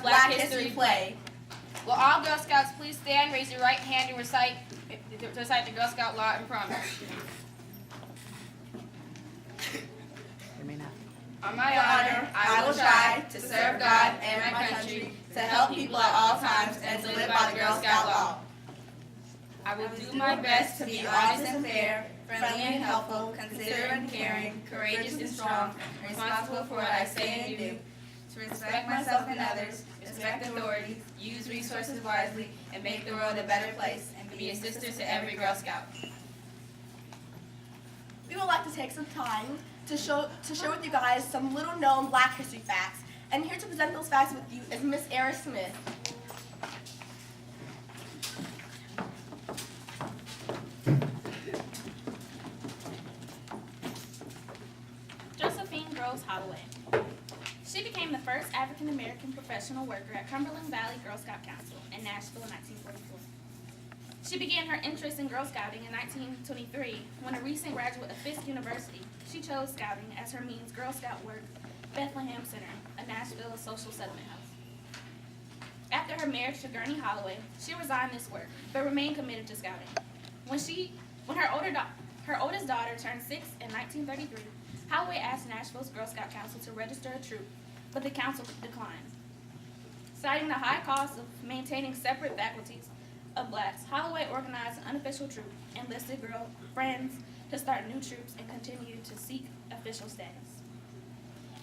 Black History flag. Will all Girl Scouts please stand, raise your right hand, and recite the Girl Scout law and promise? On my honor, I will try to serve God and my country, to help people at all times, and to live by the Girl Scout law. I will do my best to be honest and fair, friendly and helpful, considerate and caring, courageous and strong, responsible for what I say and do, to respect myself and others, respect authority, use resources wisely, and make the world a better place, and be a sister to every Girl Scout. We would like to take some time to share with you guys some little known Black history facts. And here to present those facts with you is Miss Era Smith. Josephine Groves Holloway. She became the first African-American professional worker at Cumberland Valley Girl Scout Council in Nashville in 1944. She began her interest in Girl Scouting in 1923 when a recent graduate of Fisk University, she chose Scouting as her means Girl Scout work Bethlehem Center, a Nashville social settlement house. After her marriage to Gurney Holloway, she resigned this work, but remained committed to Scouting. When her oldest daughter turned 6 in 1933, Holloway asked Nashville's Girl Scout Council to register a troop, but the council declined. Citing the high cost of maintaining separate faculties of blacks, Holloway organized an unofficial troop, enlisted girl friends to start new troops, and continued to seek official status.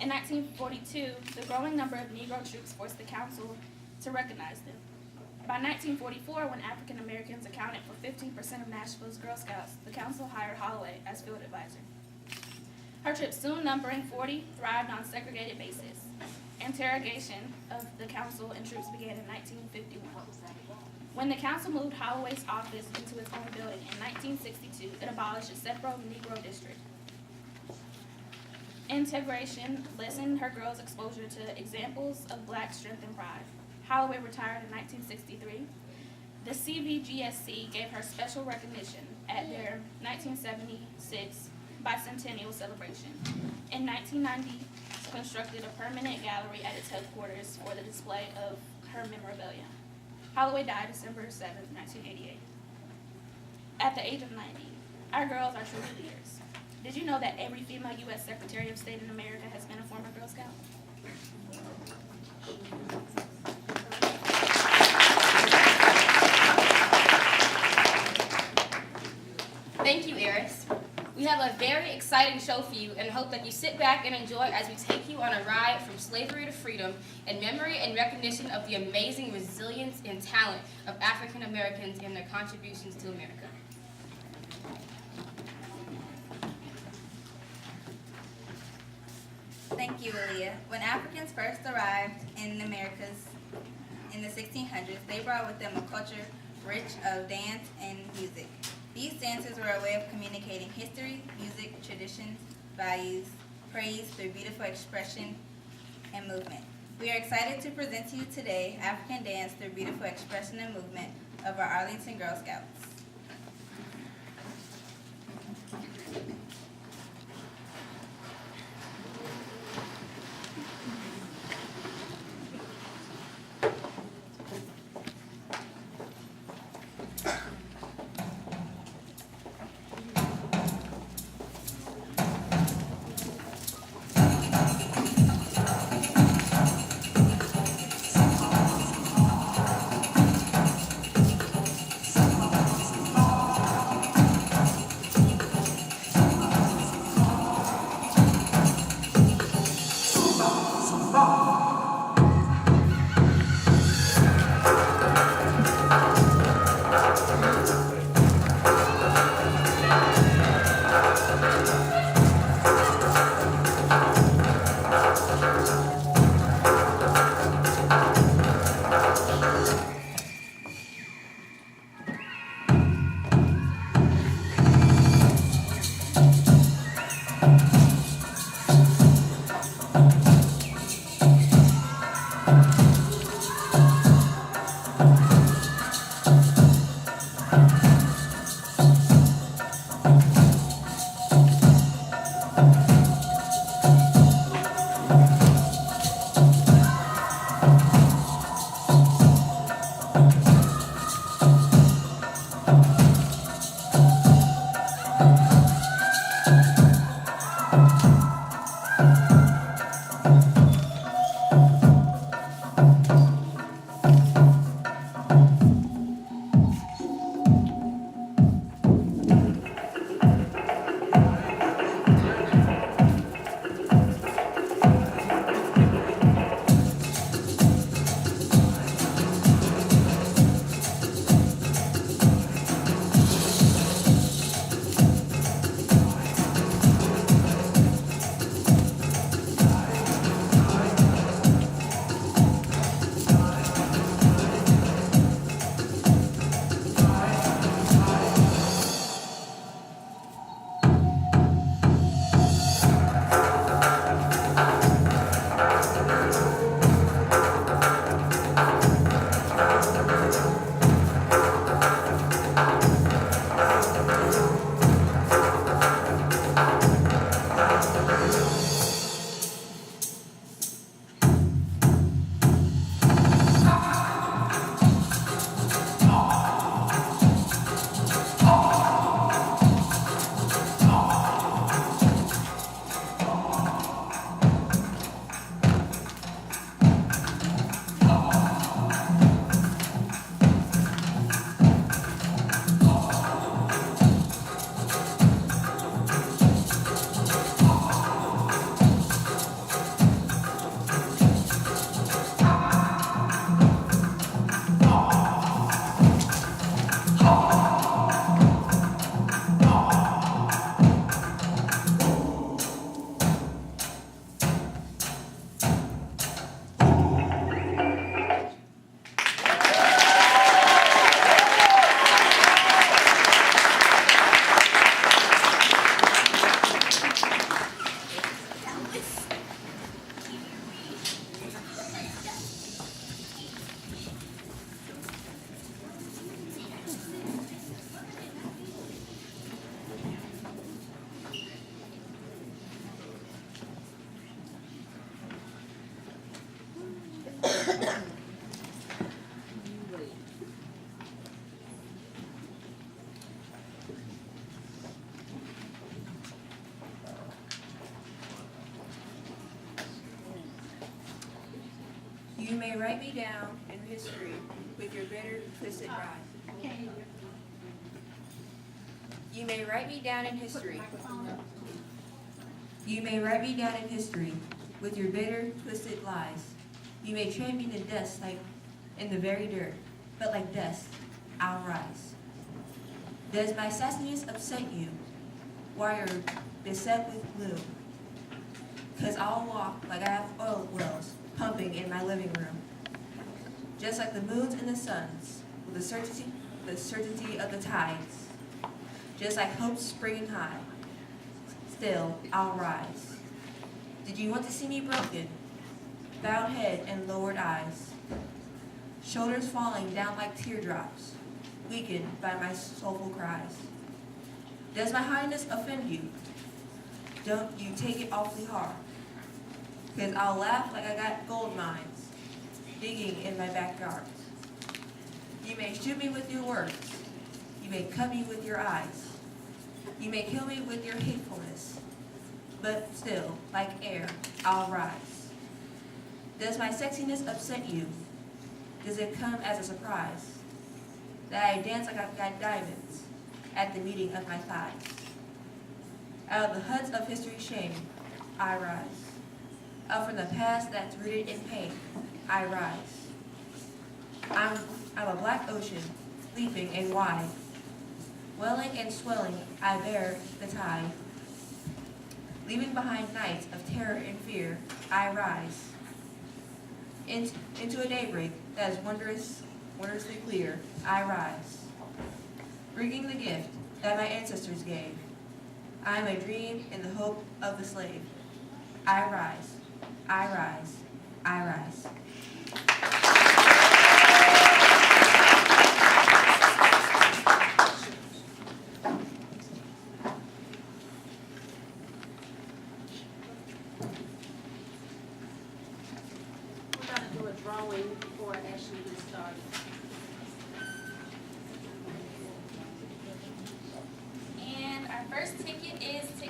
In 1942, the growing number of Negro troops forced the council to recognize them. By 1944, when African Americans accounted for 15% of Nashville's Girl Scouts, the council hired Holloway as field advisor. Her troops, soon numbering 40, thrived on segregated bases. Interrogation of the council and troops began in 1951. When the council moved Holloway's office into its own building in 1962, it abolished the separate Negro district. Integration lessened her girls' exposure to examples of black strength and pride. Holloway retired in 1963. The CVGSC gave her special recognition at their 1976 bicentennial celebration. In 1990, constructed a permanent gallery at its headquarters for the display of her memorabilia. Holloway died December 7, 1988. At the age of 90, our girls are truly leaders. Did you know that every female U.S. Secretary of State in America has been a former Girl Scout? Thank you, Eris. We have a very exciting show for you and hope that you sit back and enjoy as we take you on a ride from slavery to freedom in memory and recognition of the amazing resilience and talent of African Americans and their contributions to America. Thank you, Aaliyah. When Africans first arrived in the Americas in the 1600s, they brought with them a culture rich of dance and music. These dances were a way of communicating history, music, traditions, values, praise through beautiful expression and movement. We are excited to present to you today African dance through beautiful expression and movement of our Arlington Girl Scouts. may write me down in history with your bitter, twisted ride. You may write me down in history. You may write me down in history with your bitter, twisted lies. You may tread me to dust like in the very dirt, but like dust, I'll rise. Does my sassiness upset you while you're beset with gloom? 'Cause I'll walk like I have oil wells pumping in my living room, just like the moons and the suns, with the certainty of the tides, just like hope springing high. Still, I'll rise. Did you want to see me broken, bowed head and lowered eyes, shoulders falling down like teardrops, weakened by my soulful cries? Does my highness offend you? Don't you take it awfully hard, 'cause I'll laugh like I got gold mines digging in my backyard. You may shoot me with your words. You may cut me with your eyes. You may kill me with your hatefulness. But still, like air, I'll rise. Does my sexiness upset you? Does it come as a surprise that I dance like I've got diamonds at the meeting of my thighs? Out of the huts of history's shame, I rise. Out from the past that's rooted in pain, I rise. I'm a black ocean, leaping and wide. Welling and swelling, I bear the tide. Leaving behind nights of terror and fear, I rise. Into a daybreak that is wondrously clear, I rise. Bringing the gift that my ancestors gave. I am a dream in the hope of the slave. I rise, I rise, I rise. We're going to do a drawing before I actually get started. And our first ticket is ticket